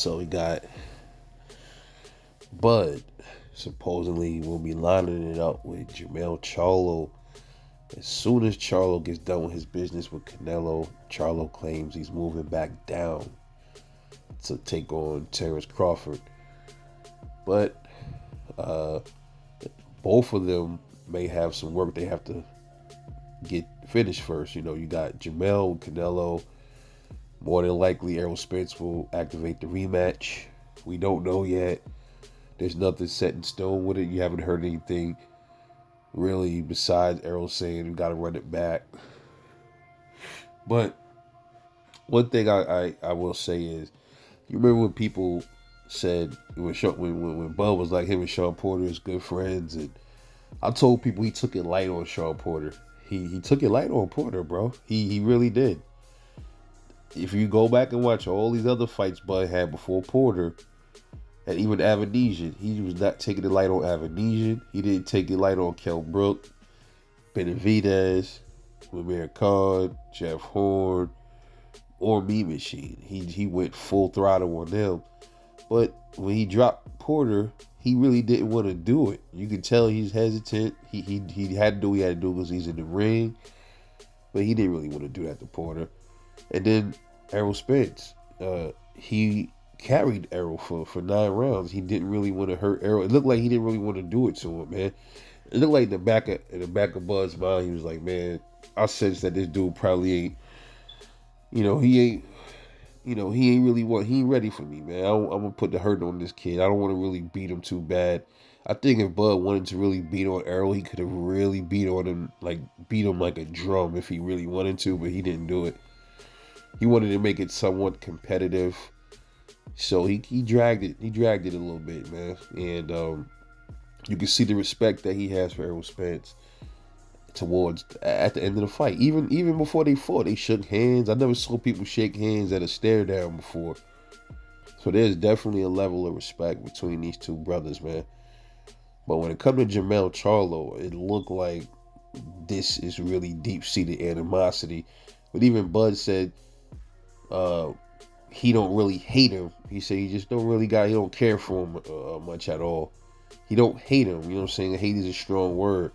So we got Bud supposedly will be lining it up with Jermell Charlo. As soon as Charlo gets done with his business with Canelo, Charlo claims he's moving back down to take on Terence Crawford. But uh, both of them may have some work they have to get finished first. You know, you got Jermell, Canelo. More than likely, Errol Spence will activate the rematch. We don't know yet. There's nothing set in stone with it. You haven't heard anything really besides Errol saying we got to run it back. But one thing I will say is, you remember when people said when Bud was like him and Sean Porter is good friends, and I told people he took it light on Sean Porter. He took it light on Porter, bro. He really did. If you go back and watch all these other fights Bud had before Porter, and even Avenesian, he was not taking it light on Avenesian. He didn't take it light on Kell Brook, Benavidez, Lemire Khan, Jeff Horn, or Meat Machine. He went full throttle on them. But when he dropped Porter, he really didn't want to do it. You can tell he's hesitant. He had to do what he had to do because he's in the ring. But he didn't really want to do that to Porter. And then Errol Spence, he carried Errol for 9 rounds. He didn't really want to hurt Errol. It looked like he didn't really want to do it to him, man. It looked like in the back of Bud's mind, he was like, man, I sense that this dude probably ain't, he ain't really he ain't ready for me, man. I'm gonna put the hurt on this kid. I don't want to really beat him too bad. I think if Bud wanted to really beat on Errol, he could have really beat him like a drum if he really wanted to, but he didn't do it. He wanted to make it somewhat competitive, so he dragged it. He dragged it a little bit, man. And you can see the respect that he has for Errol Spence towards at the end of the fight. Even before they fought, they shook hands. I never saw people shake hands at a stare down before. So there's definitely a level of respect between these two brothers, man. But when it comes to Jermell Charlo, it looked like this is really deep-seated animosity. But even Bud said he don't really hate him. He said he just don't really he don't care for him much at all. He don't hate him. You know what I'm saying? Hate is a strong word.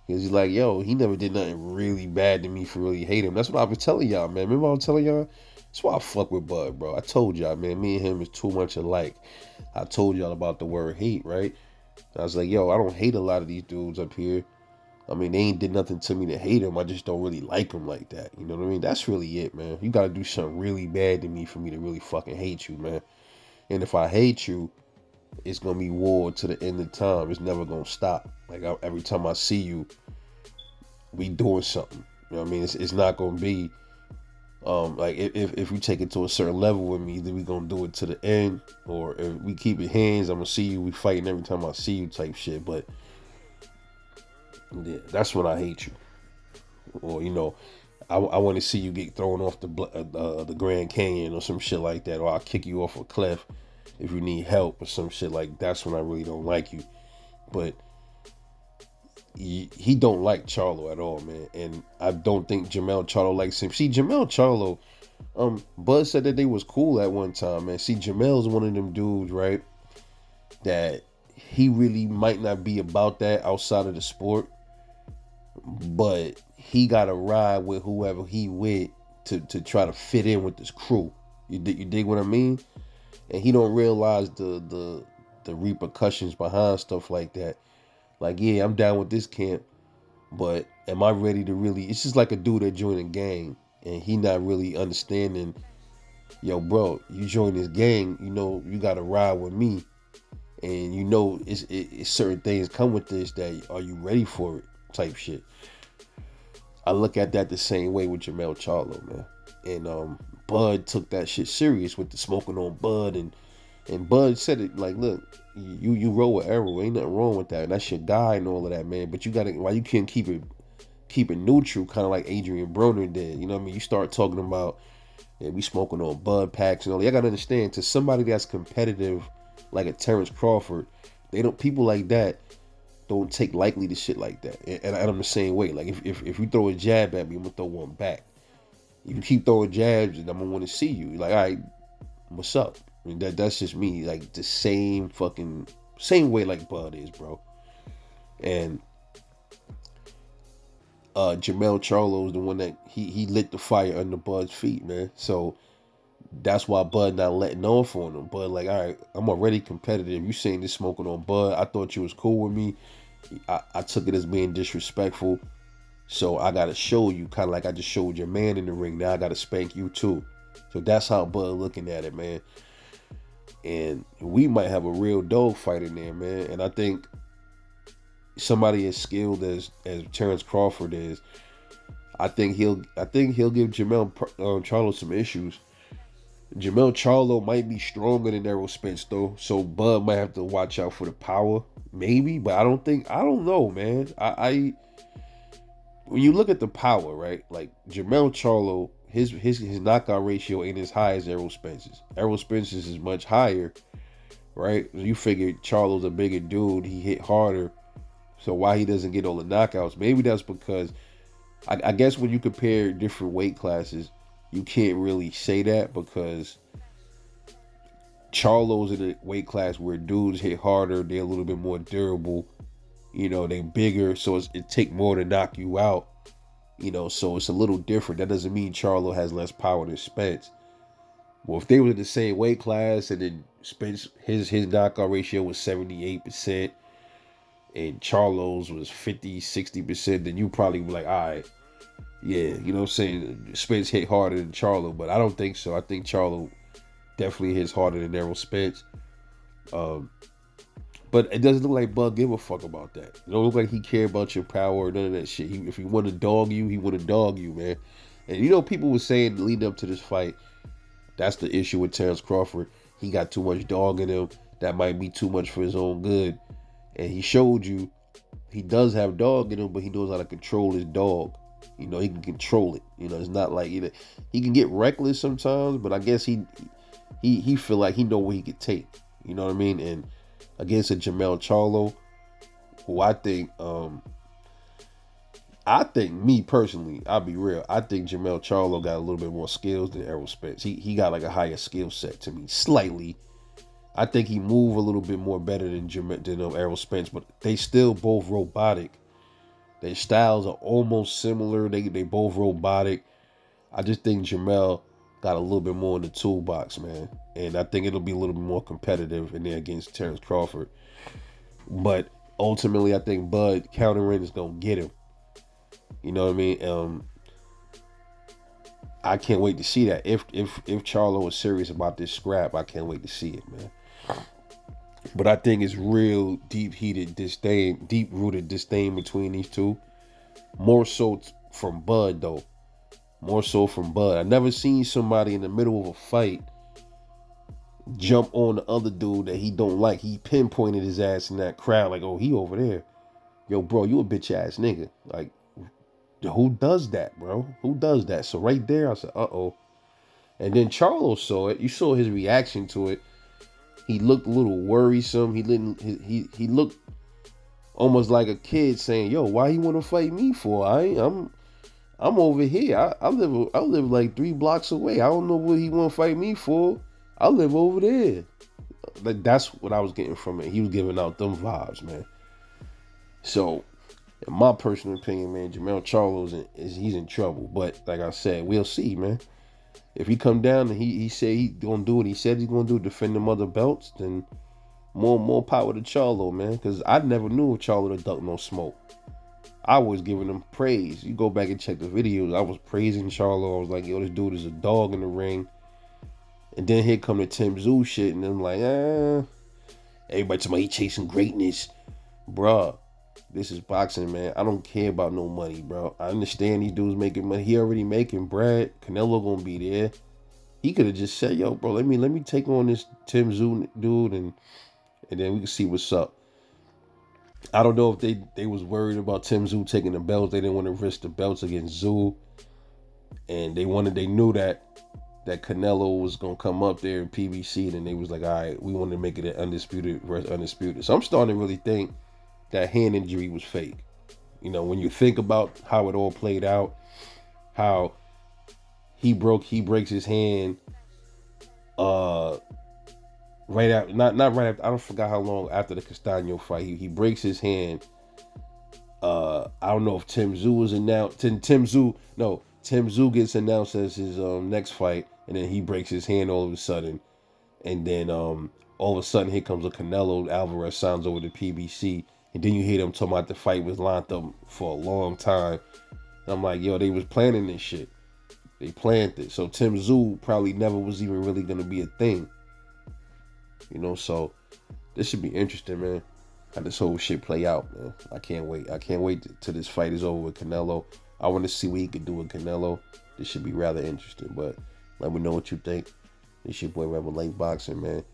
Because he's like, yo, he never did nothing really bad to me for really hate him. That's what I was telling y'all, man. Remember I was telling y'all? That's why I fuck with Bud, bro. I told y'all, man, me and him is too much alike. I told y'all about the word hate, right? I was like, yo, I don't hate a lot of these dudes up here. I mean, they ain't did nothing to me to hate him. I just don't really like him like that. You know what I mean? That's really it, man. You got to do something really bad to me for me to really fucking hate you, man. And if I hate you, it's going to be war to the end of time. It's never going to stop. Like, every time I see you, we doing something. You know what I mean? It's not going to be, like, if we take it to a certain level with me, either we going to do it to the end, or if we keep it hands, I'm going to see you, we fighting every time I see you type shit. But yeah, that's when I hate you. Or, I want to see you get thrown off the Grand Canyon or some shit like that. Or I'll kick you off a cliff if you need help or some shit like that. That's when I really don't like you. But he don't like Charlo at all, man. And I don't think Jermell Charlo likes him. See, Jermell Charlo, Bud said that they was cool at one time, man. See, Jermell's one of them dudes, right, that he really might not be about that outside of the sport. But he got to ride with whoever he with to try to fit in with this crew. You dig what I mean? And he don't realize the repercussions behind stuff like that. Like, yeah, I'm down with this camp, but am I ready to really? It's just like a dude that joined a gang and he not really understanding. Yo, bro, you join this gang, you got to ride with me, and it's certain things come with this. That are you ready for it? Type shit. I look at that the same way with Jermell Charlo, man. And Bud took that shit serious with the smoking on Bud, and Bud said it like, look, you roll with Errol, ain't nothing wrong with that. And that's your guy and all of that, man. But you gotta, why you can't keep it neutral, kind of like Adrian Broner did. You know what I mean? You start talking about, yeah, we smoking on Bud packs and all. You gotta understand, to somebody that's competitive like a Terence Crawford, people like that don't take lightly to shit like that. And I'm the same way. Like, if you throw a jab at me, I'm gonna throw one back. You can keep throwing jabs and I'm gonna want to see you. Like, all right, what's up? I mean, that's just me. Like the same way like Bud is, bro. And Jermell Charlo is the one that he lit the fire under Bud's feet, man. So that's why Bud not letting off on him. Bud like, all right, I'm already competitive. You saying this smoking on Bud? I thought you was cool with me. I took it as being disrespectful. So I gotta show you, kind of like I just showed your man in the ring. Now I gotta spank you too. So that's how Bud looking at it, man. And we might have a real dog fight in there, man. And I think somebody as skilled as Terence Crawford is, I think he'll give Jermell Charlo some issues. Jermell Charlo might be stronger than Errol Spence though, so Bud might have to watch out for the power, maybe. But I don't know, man. I when you look at the power, right? Like Jermell Charlo, his knockout ratio ain't as high as Errol Spence's. Errol Spence's is much higher, right? You figure Charlo's a bigger dude, he hit harder. So why he doesn't get all the knockouts? Maybe that's because I guess when you compare different weight classes, you can't really say that because Charlo's in a weight class where dudes hit harder, they're a little bit more durable, they bigger, so it take more to knock you out, so it's a little different. That doesn't mean Charlo has less power than Spence. Well, if they were in the same weight class and then Spence, his knockout ratio was 78%, and Charlo's was 50-60%, then you probably be like, all right, yeah, you know what I'm saying? Spence hit harder than Charlo, but I don't think so. I think Charlo definitely hits harder than Errol Spence. But it doesn't look like Bud give a fuck about that. It don't look like he care about your power or none of that shit. If he want to dog you, he want to dog you, man. And people were saying leading up to this fight, that's the issue with Terence Crawford. He got too much dog in him. That might be too much for his own good. And he showed you he does have dog in him, but he knows how to control his dog. He can control it. It's not like he can get reckless sometimes, but I guess he feel like he know what he could take. You know what I mean? And against a Jermell Charlo, who I think me personally, I'll be real, I think Jermell Charlo got a little bit more skills than Errol Spence. He got like a higher skill set to me, slightly. I think he move a little bit more better than Errol Spence, but they still both robotic. Their styles are almost similar. They both robotic. I just think Jermell got a little bit more in the toolbox, man. And I think it'll be a little bit more competitive in there against Terence Crawford. But ultimately, I think Bud countering is going to get him. You know what I mean? I can't wait to see that. If Charlo is serious about this scrap, I can't wait to see it, man. But I think it's real deep-rooted disdain between these two. More so from Bud, though. More so from Bud. I never seen somebody in the middle of a fight jump on the other dude that he don't like. He pinpointed his ass in that crowd like, oh, he over there. Yo, bro, you a bitch-ass nigga. Like, who does that, bro? Who does that? So right there, I said, uh-oh. And then Charlo saw it. You saw his reaction to it. He looked a little worrisome. He looked almost like a kid saying, "Yo, why you want to fight me for? I'm over here. I live like 3 blocks away. I don't know what he want to fight me for. I live over there." Like that's what I was getting from it. He was giving out them vibes, man. So, in my personal opinion, man, Jermell Charlo he's in trouble. But like I said, we'll see, man. If he come down and he say he gonna do what he said he's gonna do, defend them other belts, then more power to Charlo, man. Because I never knew Charlo to duck no smoke. I was giving him praise. You go back and check the videos. I was praising Charlo. I was like, yo, this dude is a dog in the ring. And then here come the Tim Tszyu shit, and I'm like, everybody talking about he chasing greatness, bruh. This is boxing, man. I don't care about no money, bro. I understand these dudes making money. He already making bread. Canelo gonna be there. He could have just said, yo, bro, let me take on this Tim Tszyu dude and then we can see what's up. I don't know if they was worried about Tim Tszyu taking the belts. They didn't want to risk the belts against Tszyu. And they knew that Canelo was gonna come up there in PBC, and they was like, all right, we want to make it an undisputed versus undisputed. So I'm starting to really think that hand injury was fake. When you think about how it all played out, how he breaks his hand right after, not right after, I don't forgot how long after the Castano fight, he breaks his hand. I don't know if Tim Tszyu was announced. Tim Tszyu, no, Tim Tszyu gets announced as his next fight, and then he breaks his hand all of a sudden, and then all of a sudden here comes a Canelo Alvarez signs over to PBC, and then you hear them talking about the fight was lined up for a long time. And I'm like, yo, they was planning this shit. They planned it. So Tim Tszyu probably never was even really gonna be a thing. You know, so this should be interesting, man. How this whole shit play out, man. I can't wait. I can't wait till this fight is over with Canelo. I want to see what he could do with Canelo. This should be rather interesting. But let me know what you think. It's your boy Rebel Late Boxing, man.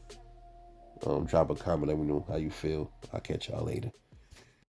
Drop a comment. Let me know how you feel. I'll catch y'all later.